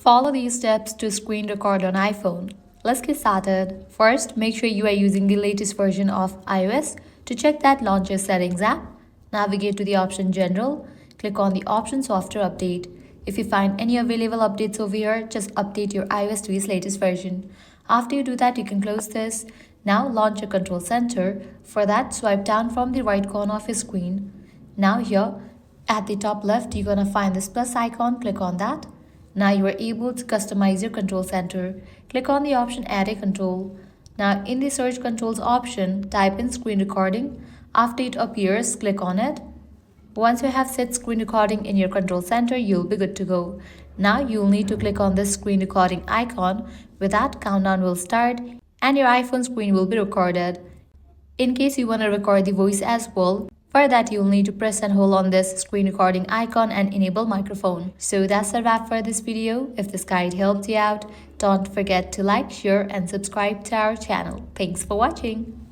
Follow these steps to screen record on iPhone. Let's get started. First, make sure you are using the latest version of iOS. To check that, launch your Settings app. Navigate to the option General. Click on the option Software Update. If you find any available updates over here, just update your iOS to its latest version. After you do that, you can close this. Now launch your Control Center. For that, swipe down from the right corner of your screen. Now here, at the top left, you're gonna find this plus icon. Click on that. Now you are able to customize your control center. Click on the option Add a control. Now in the search controls option, type in screen recording. After it appears, click on it. Once you have set screen recording in your control center, you'll be good to go. Now you'll need to click on this screen recording icon. With that, countdown will start and your iPhone screen will be recorded. In case you want to record the voice as well, for that, you'll need to press and hold on this screen recording icon and enable microphone. So that's a wrap for this video. If this guide helped you out, don't forget to like, share and subscribe to our channel. Thanks for watching.